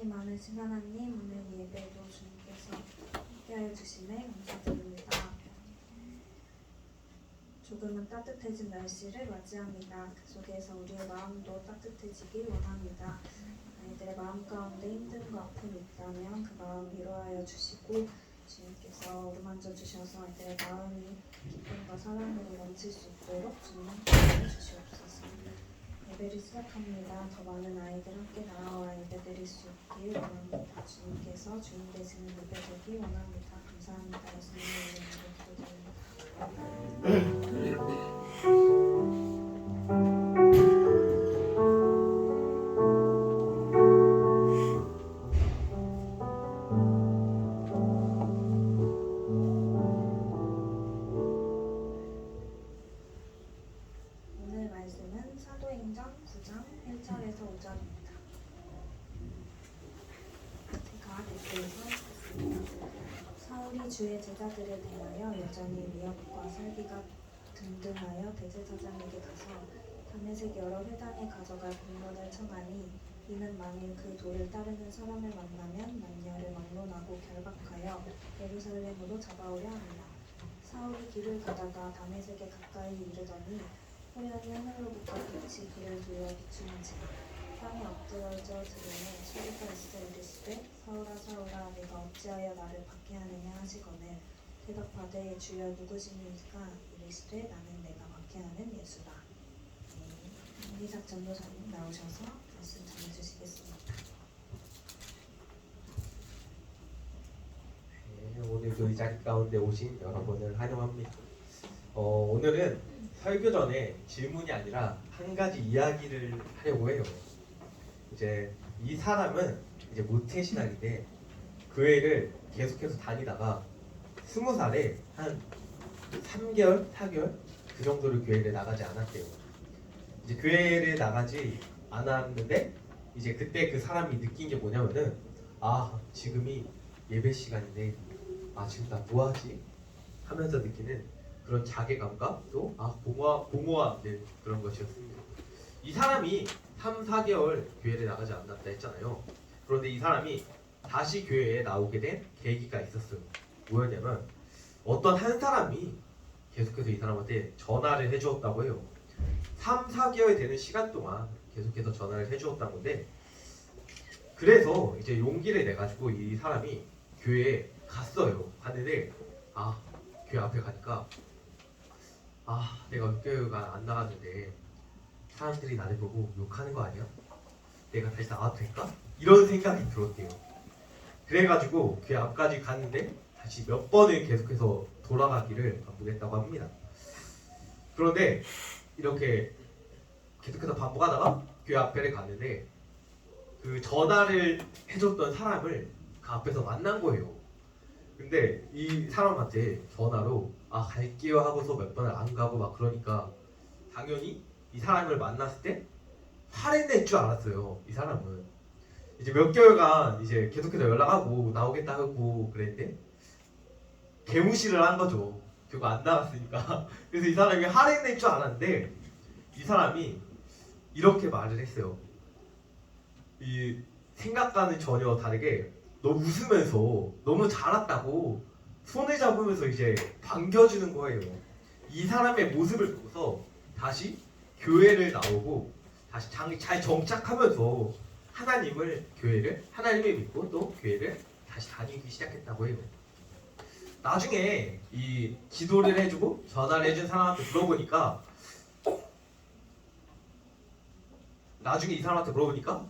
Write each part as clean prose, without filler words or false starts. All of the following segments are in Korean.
은총이 많으신 하나님, 오늘 예배도 주님께서 함께하여 주심에 감사드립니다. 조금은 따뜻해진 날씨를 맞이합니다. 그 속에서 우리의 마음도 따뜻해지길 원합니다. 아이들의 마음 가운데 힘듦과 아픔이 있다면 그 마음 위로하여 주시고, 주님께서 어루만져 주셔서 아이들의 마음이 기쁨과 사랑으로 넘칠 수 있도록 주님 함께하여 주시옵소서. 예배를 시작합니다. 더 많은 아이들 함께 나와 예배드릴 수 있길 원합니다. 주님께서 주인 되시는 예배 되길 원합니다. 감사합니다. 예수님의 이름으로 기도드립니다. 오늘 말씀은 사도행전 9장 1절에서 5절입니다. 제가 댓글에서 읽겠습니다. 사울이 주의 제자들에 대하여 여전히 미역과 설비가 등등하여 대제사장에게 가서 다메섹 여러 회당에 가져갈 공론을 청하니, 이는 만일 그 도를 따르는 사람을 만나면 남녀를 막론하고 결박하여 예루살렘으로 잡아오려 합니다. 사울이 길을 가다가 다메섹에 가까이 이르더니 호련히 하늘로부터 빛이 그를 둘러 비추는지라. 땅에 엎드러져 들으매 소리가 있어 이르시되, 사울아 사울아 내가 어찌하여 나를 박해하느냐 하시거늘, 대답하되 주여 누구시니까? 이르시되 나는 내가 박해하는 예수라. 이삭 전도사님 나오셔서 말씀 전해주시겠습니다. 오늘도 이 자리 가운데 오신 여러분을 환영합니다. 오늘은 설교 전에 질문이 아니라 한 가지 이야기를 하려고 해요. 이제 이 사람은 이제 모태신앙인데 교회를 계속해서 다니다가 20살에 한 3개월, 4개월 그 정도를 교회를 나가지 않았대요. 이제 교회를 나가지 않았는데 이제 그때 그 사람이 느낀 게 뭐냐면은, 지금이 예배 시간인데 지금 나 뭐하지? 하면서 느끼는 그런 자괴감과 또 공허함 그런 것이었습니다. 이 사람이 3, 4개월 교회를 나가지 않았다 했잖아요. 그런데 이 사람이 다시 교회에 나오게 된 계기가 있었어요. 뭐였냐면, 어떤 한 사람이 계속해서 이 사람한테 전화를 해주었다고 해요. 3, 4개월 되는 시간 동안 계속해서 전화를 해주었다는 건데, 그래서 이제 용기를 내가지고 이 사람이 교회에 갔어요. 갔는데 교회 앞에 가니까 내가 6개월간 안 나갔는데 사람들이 나를 보고 욕하는 거 아니야? 내가 다시 나와도 될까? 이런 생각이 들었대요. 그래가지고 교회 앞까지 갔는데 다시 몇 번을 계속해서 돌아가기를 반복했다고 합니다. 그런데 이렇게 계속해서 반복하다가 교회 앞에를 갔는데 그 전화를 해줬던 사람을 그 앞에서 만난 거예요. 근데 이 사람한테 전화로 갈게요 하고서 몇 번을 안 가고 막 그러니까 당연히 이 사람을 만났을 때 화를 낼 줄 알았어요. 이 사람은 이제 몇 개월간 이제 계속해서 연락하고 나오겠다 하고 그랬는데 개무시를 한 거죠. 결국 안 나갔으니까. 그래서 이 사람이 화를 낼 줄 알았는데 이 사람이 이렇게 말을 했어요. 이 생각과는 전혀 다르게 너무 웃으면서 너무 잘났다고 손을 잡으면서 이제 반겨주는 거예요. 이 사람의 모습을 보고서 다시 교회를 나오고 다시 잘 정착하면서 하나님을 믿고 또 교회를 다시 다니기 시작했다고 해요. 나중에 이 기도를 해주고 전화를 해준 사람한테 물어보니까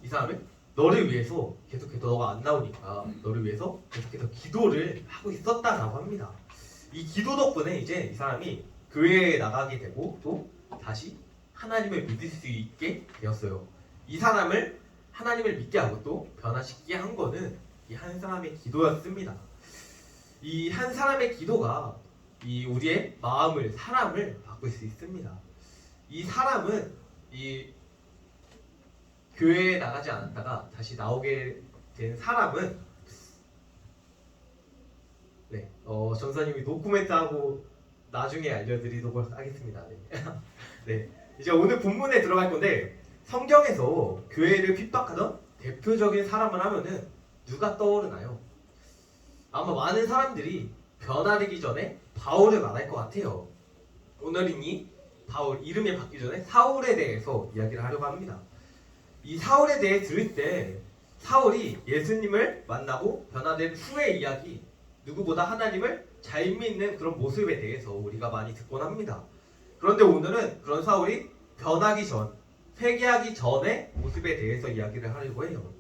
이 사람은 너를 위해서 계속해서 너가 안 나오니까 너를 위해서 계속해서 기도를 하고 있었다라고 합니다. 이 기도 덕분에 이제 이 사람이 교회에 나가게 되고 또 다시 하나님을 믿을 수 있게 되었어요. 이 사람을 하나님을 믿게 하고 또 변화시키게 한 거는 이 한 사람의 기도였습니다. 이 한 사람의 기도가 이 우리의 마음을, 사람을 바꿀 수 있습니다. 이 사람은 이 교회에 나가지 않았다가 다시 나오게 된 사람은 전사님이 노코멘트하고 나중에 알려드리도록 하겠습니다. 네, 이제 오늘 본문에 들어갈 건데 성경에서 교회를 핍박하던 대표적인 사람을 하면은 누가 떠오르나요? 아마 많은 사람들이 변화되기 전에 바울을 말할 것 같아요. 오늘은 이 바울 이름이 바뀌기 전에 사울에 대해서 이야기를 하려고 합니다. 이 사울에 대해 들을 때 사울이 예수님을 만나고 변화된 후의 이야기, 누구보다 하나님을 잘 믿는 그런 모습에 대해서 우리가 많이 듣곤 합니다. 그런데 오늘은 그런 사울이 변하기 전, 회개하기 전의 모습에 대해서 이야기를 하려고 해요.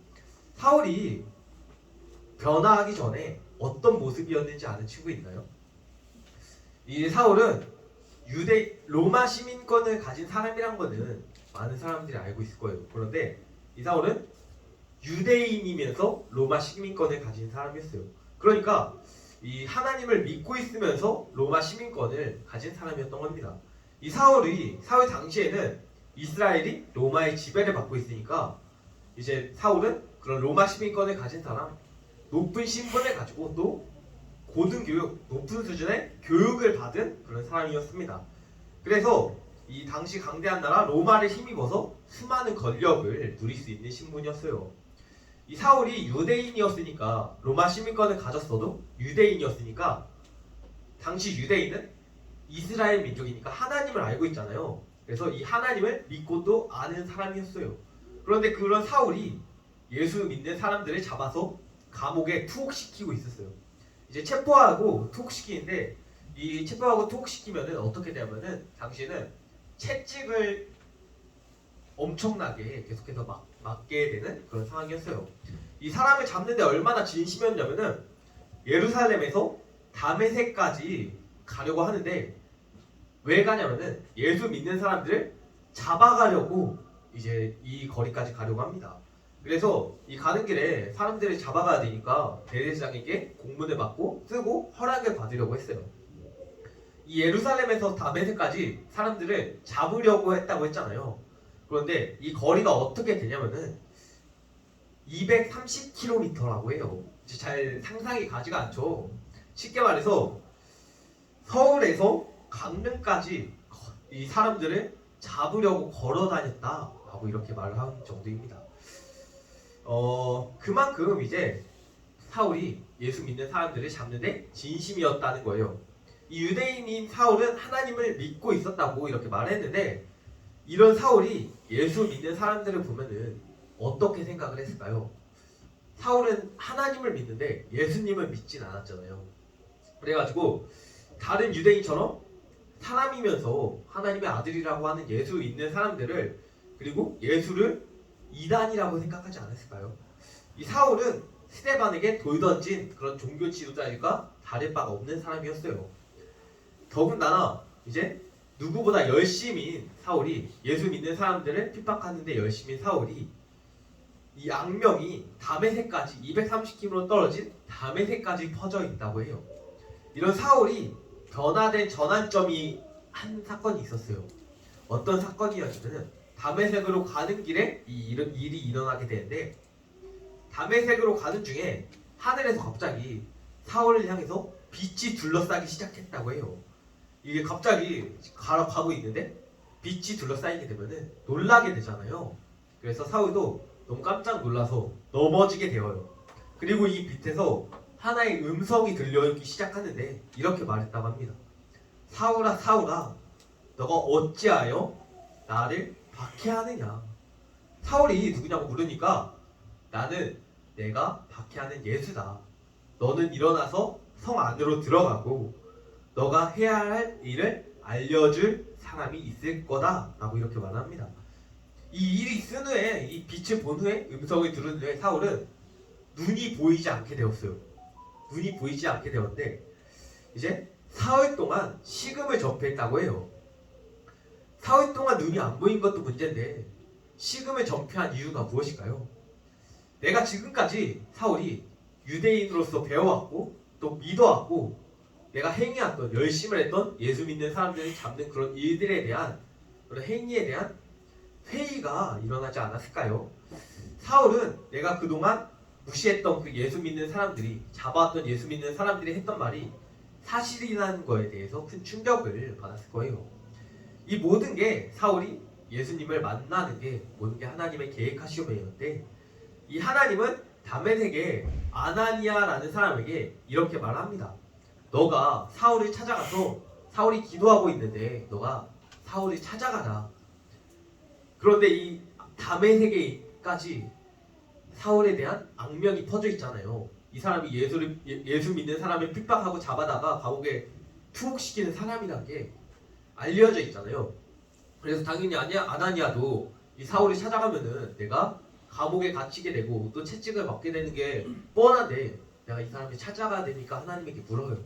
사울이 변화하기 전에 어떤 모습이었는지 아는 친구 있나요? 이 사울은 로마 시민권을 가진 사람이란 거는 많은 사람들이 알고 있을 거예요. 그런데 이 사울은 유대인이면서 로마 시민권을 가진 사람이었어요. 그러니까 이 하나님을 믿고 있으면서 로마 시민권을 가진 사람이었던 겁니다. 이 사울 당시에는 이스라엘이 로마의 지배를 받고 있으니까 이제 사울은 그런 로마 시민권을 가진 사람, 높은 신분을 가지고 또 고등교육, 높은 수준의 교육을 받은 그런 사람이었습니다. 그래서 이 당시 강대한 나라 로마를 힘입어서 수많은 권력을 누릴 수 있는 신분이었어요. 이 사울이 유대인이었으니까 로마 시민권을 가졌어도 유대인이었으니까 당시 유대인은 이스라엘 민족이니까 하나님을 알고 있잖아요. 그래서 이 하나님을 믿고 또 아는 사람이었어요. 그런데 그런 사울이 예수 믿는 사람들을 잡아서 감옥에 투옥시키고 있었어요. 이제 체포하고 투옥시키는데 이 체포하고 투옥시키면은 어떻게 되냐면은 당시에는 채찍을 엄청나게 계속해서 맞게 되는 그런 상황이었어요. 이 사람을 잡는데 얼마나 진심이었냐면은 예루살렘에서 다메섹까지 가려고 하는데 왜 가냐면은 예수 믿는 사람들을 잡아가려고 이제 이 거리까지 가려고 합니다. 그래서 이 가는 길에 사람들을 잡아가야 되니까 대제사장에게 공문을 받고 쓰고 허락을 받으려고 했어요. 이 예루살렘에서 다메섹까지 사람들을 잡으려고 했다고 했잖아요. 그런데 이 거리가 어떻게 되냐면은 230km라고 해요. 잘 상상이 가지가 않죠. 쉽게 말해서 서울에서 강릉까지 이 사람들을 잡으려고 걸어 다녔다라고 이렇게 말을 한 정도입니다. 그만큼 이제 사울이 예수 믿는 사람들을 잡는데 진심이었다는 거예요. 이 유대인인 사울은 하나님을 믿고 있었다고 이렇게 말했는데 이런 사울이 예수 믿는 사람들을 보면은 어떻게 생각을 했을까요? 사울은 하나님을 믿는데 예수님을 믿진 않았잖아요. 그래가지고 다른 유대인처럼 사람이면서 하나님의 아들이라고 하는 예수 믿는 사람들을 그리고 예수를 이단이라고 생각하지 않았을까요? 이 사울은 스데반에게 돌 던진 그런 종교 지도자일까 다를 바가 없는 사람이었어요. 더군다나 이제 누구보다 열심인 사울이 예수 믿는 사람들을 핍박하는데 열심인 사울이 이 악명이 다메섹까지 230km 떨어진 다메섹까지 퍼져 있다고 해요. 이런 사울이 변화된 전환점이 한 사건이 있었어요. 어떤 사건이었냐면 다메섹으로 가는 길에 이런 일이 일어나게 되는데 다메섹으로 가는 중에 하늘에서 갑자기 사울을 향해서 빛이 둘러싸기 시작했다고 해요. 이게 갑자기 가고 있는데 빛이 둘러싸이게 되면은 놀라게 되잖아요. 그래서 사울도 너무 깜짝 놀라서 넘어지게 되어요. 그리고 이 빛에서 하나의 음성이 들려오기 시작하는데 이렇게 말했다고 합니다. 사울아 사울아 너가 어찌하여 나를 박해하느냐. 사울이 누구냐고 물으니까 나는 내가 박해하는 예수다. 너는 일어나서 성 안으로 들어가고 너가 해야 할 일을 알려줄 사람이 있을 거다 라고 이렇게 말합니다. 이 일이 쓴 후에 이 빛을 본 후에 음성을 들은 후에 사울은 눈이 보이지 않게 되었어요. 눈이 보이지 않게 되었는데 이제 사흘 동안 식음을 전폐했다고 해요. 사흘 동안 눈이 안 보인 것도 문제인데 식음을 전폐한 이유가 무엇일까요? 내가 지금까지 사울이 유대인으로서 배워왔고 또 믿어왔고 내가 행해왔던 열심을 했던 예수 믿는 사람들을 잡는 그런 일들에 대한 그런 행위에 대한 회의가 일어나지 않았을까요? 사울은 내가 그동안 무시했던 그 예수 믿는 사람들이 잡아왔던 예수 믿는 사람들이 했던 말이 사실이라는 거에 대해서 큰 충격을 받았을 거예요. 이 모든 게 사울이 예수님을 만나는 게 모든 게 하나님의 계획하시오면인데 이 하나님은 다메섹의 아나니아라는 사람에게 이렇게 말합니다. 너가 사울을 찾아가서 사울이 기도하고 있는데 너가 사울을 찾아가라. 그런데 이 다메섹에까지 사울에 대한 악명이 퍼져 있잖아요. 이 사람이 예수 믿는 사람을 핍박하고 잡아다가 감옥에 투옥시키는 사람이라는 게 알려져 있잖아요. 그래서 당연히 아나니아도 이 사울을 찾아가면은 내가 감옥에 갇히게 되고 또 채찍을 맞게 되는 게 뻔한데 내가 이 사람을 찾아가야 되니까 하나님에게 물어요.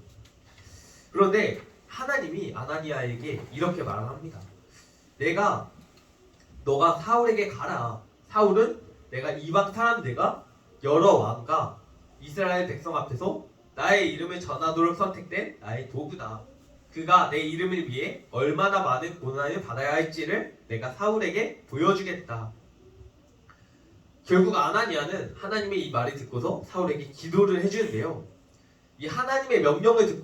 그런데 하나님이 아나니아에게 이렇게 말합니다. 너가 사울에게 가라. 사울은 내가 이방 사람들과 여러 왕과 이스라엘 백성 앞에서 나의 이름을 전하도록 선택된 나의 도구다. 그가 내 이름을 위해 얼마나 많은 고난을 받아야 할지를 내가 사울에게 보여주겠다. 결국 아나니아는 하나님의 이 말을 듣고서 사울에게 기도를 해주는데요. 이 하나님의 명령을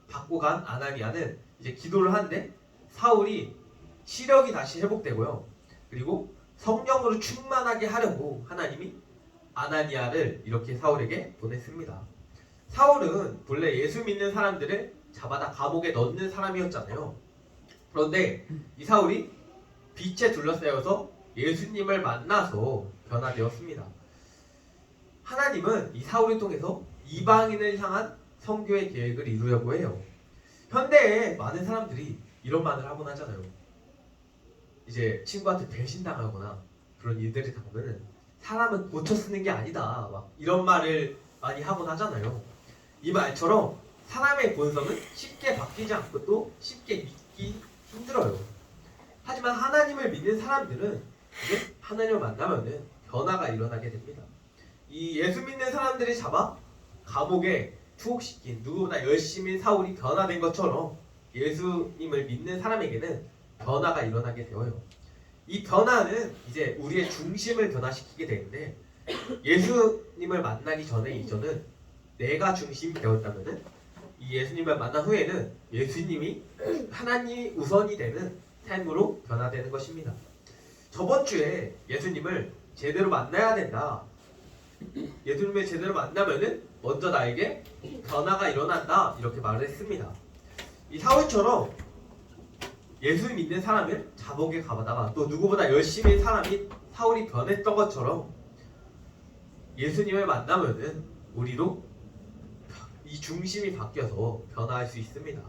받고 간 아나니아는 이제 기도를 하는데 사울이 시력이 다시 회복되고요. 그리고 성령으로 충만하게 하려고 하나님이 아나니아를 이렇게 사울에게 보냈습니다. 사울은 본래 예수 믿는 사람들을 잡아다 감옥에 넣는 사람이었잖아요. 그런데 이 사울이 빛에 둘러싸여서 예수님을 만나서 변화되었습니다. 하나님은 이 사울을 통해서 이방인을 향한 선교의 계획을 이루려고 해요. 현대에 많은 사람들이 이런 말을 하곤 하잖아요. 이제 친구한테 배신당하거나 그런 일들이 당하면은 사람은 고쳐 쓰는 게 아니다. 막 이런 말을 많이 하곤 하잖아요. 이 말처럼 사람의 본성은 쉽게 바뀌지 않고 또 쉽게 믿기 힘들어요. 하지만 하나님을 믿는 사람들은 이제 하나님을 만나면은 변화가 일어나게 됩니다. 이 예수 믿는 사람들이 잡아 감옥에 투옥시킨 누구보다 열심히 사울이 변화된 것처럼 예수님을 믿는 사람에게는 변화가 일어나게 되어요. 이 변화는 이제 우리의 중심을 변화시키게 되는데 예수님을 만나기 전에 이전은 내가 중심이 되었다면은 이 예수님을 만난 후에는 예수님이 하나님이 우선이 되는 삶으로 변화되는 것입니다. 저번 주에 예수님을 제대로 만나야 된다. 예수님을 제대로 만나면은 먼저 나에게 변화가 일어난다. 이렇게 말을 했습니다. 이 사울처럼 예수 믿는 사람을 감옥에 가다가 또 누구보다 열심히 사람이 사울이 변했던 것처럼 예수님을 만나면은 우리도 이 중심이 바뀌어서 변화할 수 있습니다.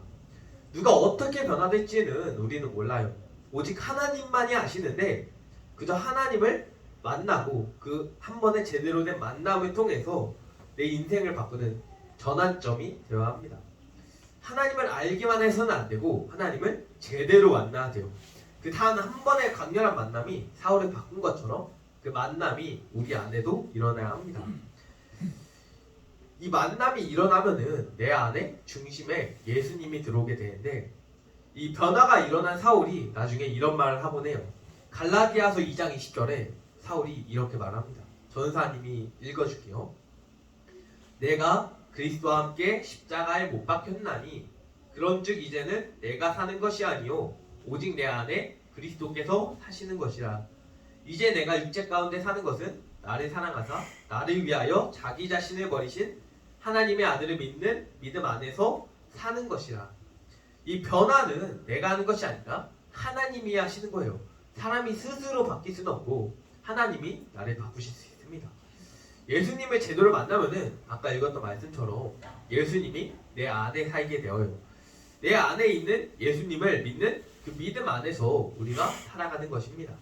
누가 어떻게 변화될지는 우리는 몰라요. 오직 하나님만이 아시는데 그저 하나님을 만나고 그 한 번의 제대로 된 만남을 통해서 내 인생을 바꾸는 전환점이 되어야 합니다. 하나님을 알기만 해서는 안 되고 하나님을 제대로 만나야 돼요. 그 단 한 번의 강렬한 만남이 사울을 바꾼 것처럼 그 만남이 우리 안에도 일어나야 합니다. 이 만남이 일어나면은 내 안에 중심에 예수님이 들어오게 되는데 이 변화가 일어난 사울이 나중에 이런 말을 하곤 해요. 갈라디아서 2장 20절에 사울이 이렇게 말합니다. 전사님이 읽어줄게요. 내가 그리스도와 함께 십자가에 못 박혔나니 그런즉 이제는 내가 사는 것이 아니요 오직 내 안에 그리스도께서 사시는 것이라. 이제 내가 육체 가운데 사는 것은 나를 사랑하사 나를 위하여 자기 자신을 버리신 하나님의 아들을 믿는 믿음 안에서 사는 것이라. 이 변화는 내가 하는 것이 아니라 하나님이 하시는 거예요. 사람이 스스로 바뀔 수는 없고 하나님이 나를 바꾸실 수 있습니다. 예수님을 제대로 만나면은 아까 읽었던 말씀처럼 예수님이 내 안에 살게 되어요. 내 안에 있는 예수님을 믿는 그 믿음 안에서 우리가 살아가는 것입니다.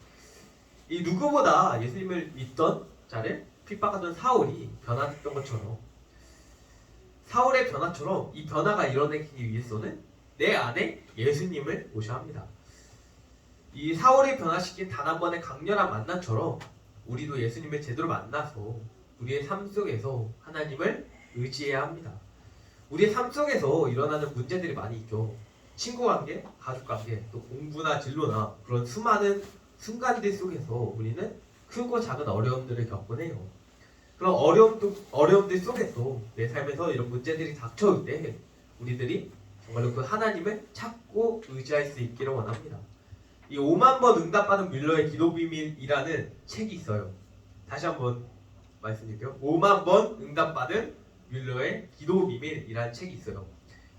이 누구보다 예수님을 믿던 자를 핍박하던 사울이 변화했던 것처럼 사울의 변화처럼 이 변화가 일어나기 위해서는 내 안에 예수님을 모셔야 합니다. 이 사울이 변화시킨 단 한 번의 강렬한 만남처럼 우리도 예수님을 제대로 만나서 우리의 삶 속에서 하나님을 의지해야 합니다. 우리의 삶 속에서 일어나는 문제들이 많이 있죠. 친구관계, 가족관계, 또 공부나 진로나 그런 수많은 순간들 속에서 우리는 크고 작은 어려움들을 겪곤 해요. 그런 어려움들 속에서 내 삶에서 이런 문제들이 닥쳐올 때 우리들이 정말로 그 하나님을 찾고 의지할 수 있기를 원합니다. 이 5만 번 응답받은 뮬러의 기도 비밀이라는 책이 있어요. 다시 한번 말씀드릴게요. 5만 번 응답받은 뮬러의 기도 비밀이라는 책이 있어요.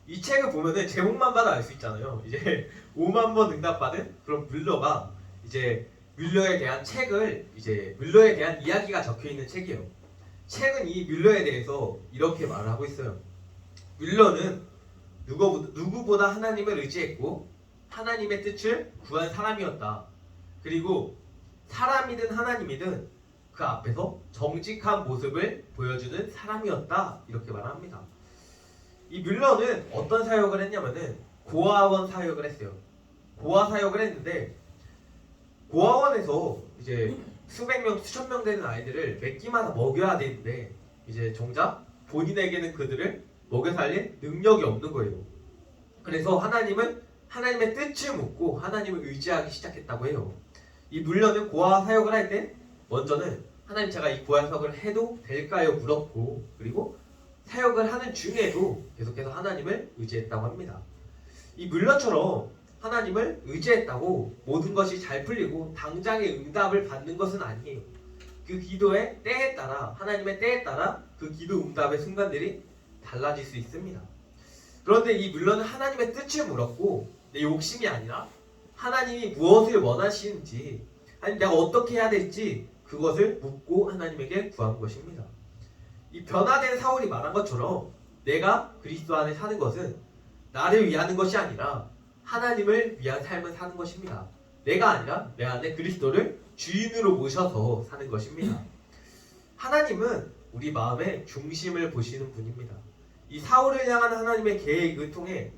이 책을 보면은 제목만 봐도 알 수 있잖아요. 이제 5만 번 응답받은 그런 뮬러가 이제 뮬러에 대한 책을 이제 뮬러에 대한 이야기가 적혀 있는 책이에요. 책은 이 뮬러에 대해서 이렇게 말을 하고 있어요. 뮬러는 누구보다 하나님을 의지했고 하나님의 뜻을 구한 사람이었다. 그리고 사람이든 하나님이든 그 앞에서 정직한 모습을 보여주는 사람이었다. 이렇게 말합니다. 이 뮬러는 어떤 사역을 했냐면은 고아원 사역을 했어요. 고아 사역을 했는데 고아원에서 이제 수백 명, 수천 명 되는 아이들을 몇 끼마다 먹여야 되는데 이제 정작 본인에게는 그들을 먹여 살릴 능력이 없는 거예요. 그래서 하나님의 뜻을 묻고 하나님을 의지하기 시작했다고 해요. 이 뮬러는 고아 사역을 할 때 먼저는 하나님 제가 이 고아 사역을 해도 될까요? 물었고 그리고 사역을 하는 중에도 계속해서 하나님을 의지했다고 합니다. 이 뮬러처럼 하나님을 의지했다고 모든 것이 잘 풀리고 당장의 응답을 받는 것은 아니에요. 그 기도의 때에 따라 하나님의 때에 따라 그 기도 응답의 순간들이 달라질 수 있습니다. 그런데 이 뮬러는 하나님의 뜻을 물었고 내 욕심이 아니라 하나님이 무엇을 원하시는지 아니 내가 어떻게 해야 될지 그것을 묻고 하나님에게 구한 것입니다. 이 변화된 사울이 말한 것처럼 내가 그리스도 안에 사는 것은 나를 위하는 것이 아니라 하나님을 위한 삶을 사는 것입니다. 내가 아니라 내 안에 그리스도를 주인으로 모셔서 사는 것입니다. 하나님은 우리 마음의 중심을 보시는 분입니다. 이 사울을 향한 하나님의 계획을 통해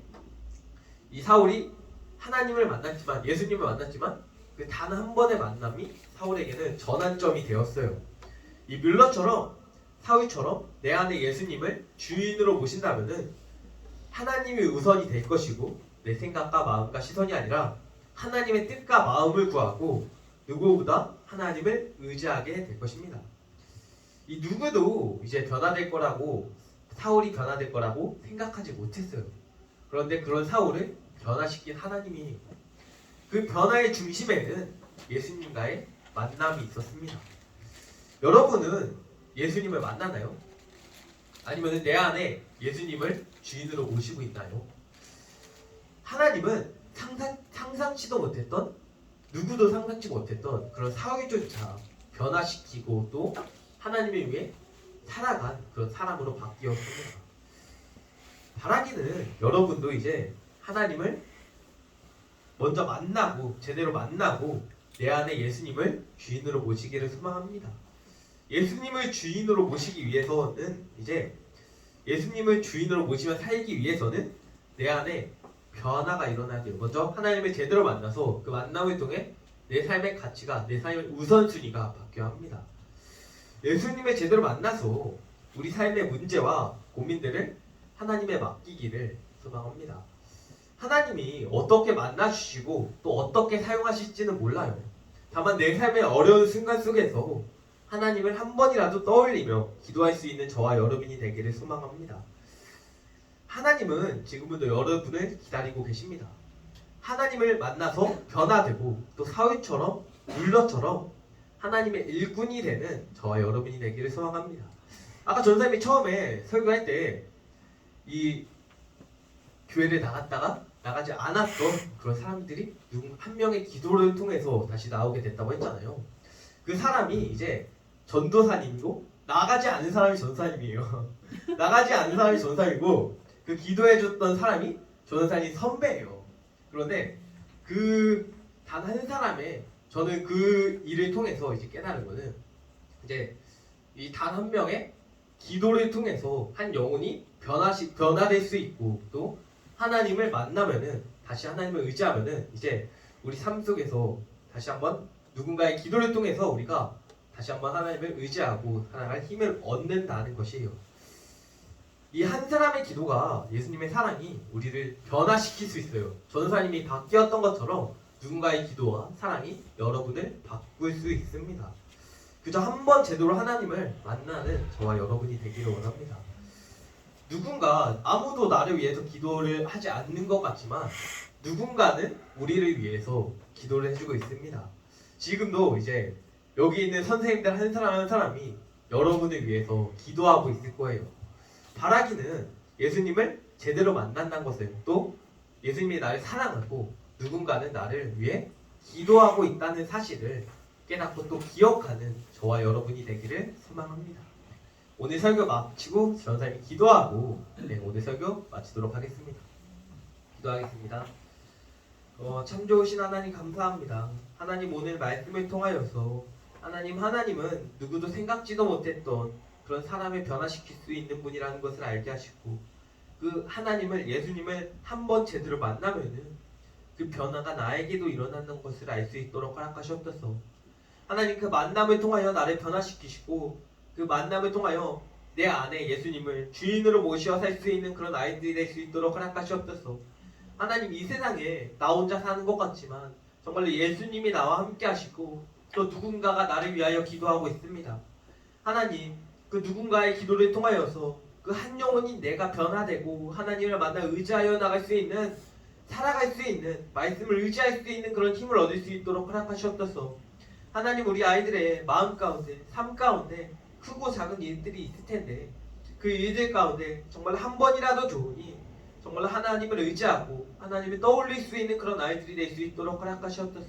이 사울이 하나님을 만났지만 예수님을 만났지만 그 단 한 번의 만남이 사울에게는 전환점이 되었어요. 이 뮬러처럼 사울처럼 내 안에 예수님을 주인으로 모신다면은 하나님이 우선이 될 것이고 내 생각과 마음과 시선이 아니라 하나님의 뜻과 마음을 구하고 누구보다 하나님을 의지하게 될 것입니다. 이 누구도 이제 변화될 거라고 사울이 변화될 거라고 생각하지 못했어요. 그런데 그런 사울을 변화시킨 하나님이 그 변화의 중심에는 예수님과의 만남이 있었습니다. 여러분은 예수님을 만나나요? 아니면 내 안에 예수님을 주인으로 모시고 있나요? 하나님은 상상치도 못했던 누구도 상상치 못했던 그런 사울조차 변화시키고 또 하나님을 위해 살아간 그런 사람으로 바뀌었습니다. 바라기는 여러분도 이제 하나님을 먼저 만나고 제대로 만나고 내 안에 예수님을 주인으로 모시기를 소망합니다. 예수님을 주인으로 모시기 위해서는 이제 예수님을 주인으로 모시며 살기 위해서는 내 안에 변화가 일어나야 돼요. 먼저 하나님을 제대로 만나서 그 만남을 통해 내 삶의 가치가 내 삶의 우선순위가 바뀌어야 합니다. 예수님을 제대로 만나서 우리 삶의 문제와 고민들을 하나님에 맡기기를 소망합니다. 하나님이 어떻게 만나주시고 또 어떻게 사용하실지는 몰라요. 다만 내 삶의 어려운 순간 속에서 하나님을 한 번이라도 떠올리며 기도할 수 있는 저와 여러분이 되기를 소망합니다. 하나님은 지금도 여러분을 기다리고 계십니다. 하나님을 만나서 변화되고 또 사울처럼 뮬러처럼 하나님의 일꾼이 되는 저와 여러분이 되기를 소망합니다. 아까 전사님이 처음에 설교할 때 이 교회를 나갔다가 나가지 않았던 그런 사람들이 누군 한 명의 기도를 통해서 다시 나오게 됐다고 했잖아요. 그 사람이 이제 전도사님이고 나가지 않은 사람이 전사님이에요. 나가지 않은 사람이 전사이고 그 기도해줬던 사람이 전사님 선배예요. 그런데 그 단 한 사람의 저는 그 일을 통해서 이제 깨달은 거는 이제 이 단 한 명의 기도를 통해서 한 영혼이 변화될 수 있고 또 하나님을 만나면은 다시 하나님을 의지하면은 이제 우리 삶 속에서 다시 한번 누군가의 기도를 통해서 우리가 다시 한번 하나님을 의지하고 살아갈 힘을 얻는다는 것이에요. 이 한 사람의 기도가 예수님의 사랑이 우리를 변화시킬 수 있어요. 전사님이 바뀌었던 것처럼 누군가의 기도와 사랑이 여러분을 바꿀 수 있습니다. 그저 한 번 제대로 하나님을 만나는 저와 여러분이 되기를 원합니다. 누군가 아무도 나를 위해서 기도를 하지 않는 것 같지만 누군가는 우리를 위해서 기도를 해주고 있습니다. 지금도 이제 여기 있는 선생님들 한 사람 한 사람이 여러분을 위해서 기도하고 있을 거예요. 바라기는 예수님을 제대로 만난다는 것을, 또 예수님이 나를 사랑하고 누군가는 나를 위해 기도하고 있다는 사실을 깨닫고 또 기억하는 저와 여러분이 되기를 소망합니다. 오늘 설교 마치고 전사님이 기도하고 오늘 설교 마치도록 하겠습니다. 기도하겠습니다. 참 좋으신 하나님 감사합니다. 하나님 오늘 말씀을 통하여서 하나님은 누구도 생각지도 못했던 그런 사람을 변화시킬 수 있는 분이라는 것을 알게 하시고, 그 하나님을, 예수님을 한번 제대로 만나면은 그 변화가 나에게도 일어나는 것을 알 수 있도록 허락하시옵소서. 하나님, 그 만남을 통하여 나를 변화시키시고 그 만남을 통하여 내 안에 예수님을 주인으로 모시어 살 수 있는 그런 아이들이 될 수 있도록 허락하시옵소서. 하나님, 이 세상에 나 혼자 사는 것 같지만 정말로 예수님이 나와 함께 하시고 또 누군가가 나를 위하여 기도하고 있습니다. 하나님, 그 누군가의 기도를 통하여서 그 한 영혼이 내가 변화되고 하나님을 만나 의지하여 나갈 수 있는, 살아갈 수 있는, 말씀을 의지할 수 있는 그런 힘을 얻을 수 있도록 허락하시옵소서. 하나님, 우리 아이들의 마음 가운데, 삶 가운데 크고 작은 일들이 있을 텐데 그 일들 가운데 정말 한 번이라도 좋으니 정말 하나님을 의지하고 하나님을 떠올릴 수 있는 그런 아이들이 될 수 있도록 허락하시옵소서.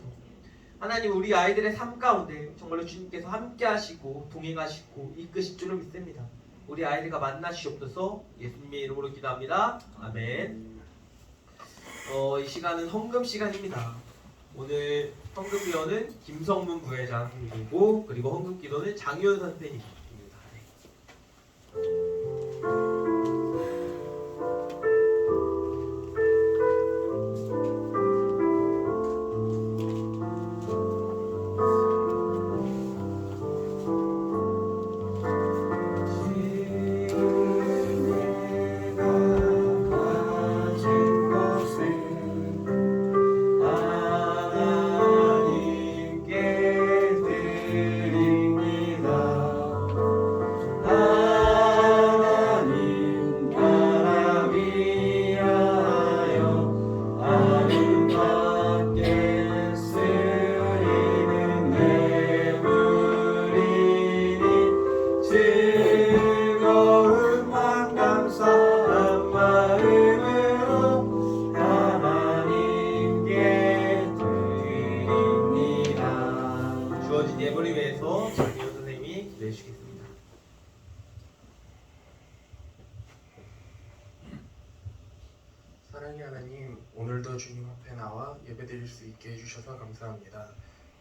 하나님, 우리 아이들의 삶 가운데 정말로 주님께서 함께 하시고 동행하시고 이끄실 줄을 믿습니다. 우리 아이들과 만나시옵소서. 예수님의 이름으로 기도합니다. 아멘. 이 시간은 헌금 시간입니다. 오늘 헌금 기도는 김성문 부회장님이고, 그리고 헌금 기도는 장윤 선생님입니다. 예물을 위해서 장미호 선생님이 기도해 주시겠습니다. 사랑의 하나님, 오늘도 주님 앞에 나와 예배드릴 수 있게 해주셔서 감사합니다.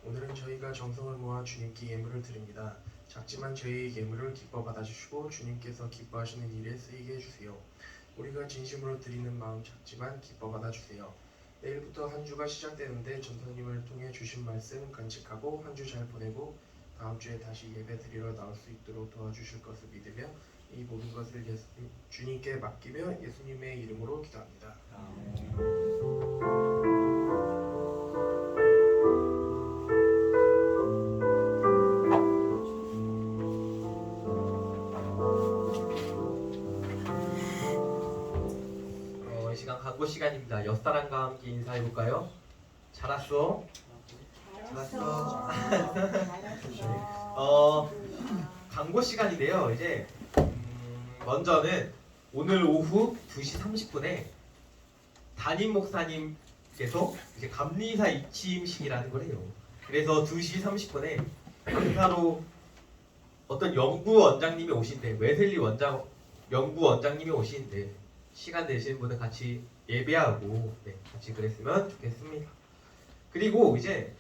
오늘은 저희가 정성을 모아 주님께 예물을 드립니다. 작지만 저희의 예물을 기뻐 받아주시고 주님께서 기뻐하시는 일에 쓰이게 해주세요. 우리가 진심으로 드리는 마음 작지만 기뻐 받아주세요. 내일부터 한 주가 시작되는데 전사님을 통해 주신 말씀 간직하고 한 주 잘 보내고 다음 주에 다시 예배 드리러 나올 수 있도록 도와주실 것을 믿으며 이 모든 것을 주님께 맡기며 예수님의 이름으로 기도합니다. 이 시간 광고 시간입니다. 옆사람과 함께 인사해볼까요? 잘 왔어? 잘했어. 광고 시간인데요. 이제 먼저는 오늘 오후 2시 30분에 담임 목사님께서 이제 감리사 입침식이라는 걸 해요. 그래서 2시 30분에 강사로 어떤 연구 원장님이 오신대. 웨슬리 연구 원장님이 오시는데 시간 되시는 분은 같이 예배하고 같이 그랬으면 좋겠습니다. 그리고 이제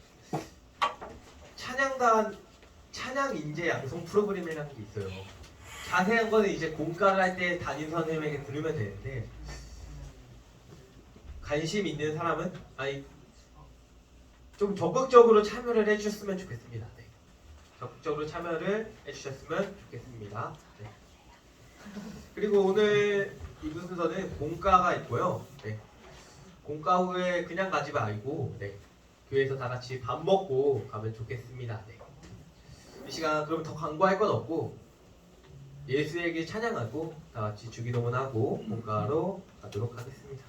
찬양 인재 양성 프로그램이라는 게 있어요. 자세한 거는 이제 공과를 할 때 담임 선생님에게 들으면 되는데, 관심 있는 사람은 좀 적극적으로 참여를 해주셨으면 좋겠습니다. 네. 적극적으로 참여를 해주셨으면 좋겠습니다. 네. 그리고 오늘 이분 순서는 공과가 있고요. 네. 공과 후에 그냥 가지 말고 교회에서 다 같이 밥 먹고 가면 좋겠습니다. 네. 이 시간 그럼 더 광고할 건 없고 예수에게 찬양하고 다 같이 주기도문 하고 공과로 가도록 하겠습니다.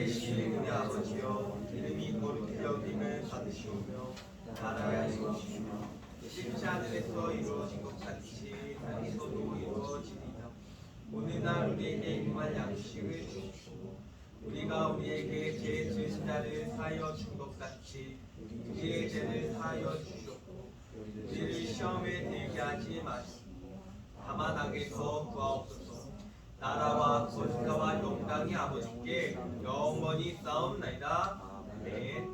계시는 우리 아버지여 이름이 거룩히 여김을 받으시오며 나라가 이루어지며 뜻이 하늘에서 이루어진 것 같이 땅에서도 이루어지리이다. 오늘날 우리에게 일용할 양식을 주시고 우리가 우리에게 죄 지은 자를 사하여 준 것 같이 우리의 죄를 사하여 주시옵고 우리를 시험에 들게 하지 마시고 다만 악에서 구하옵소서. 나라와 권세와 영광이 아버지께 영원히 싸움나이다. 아멘.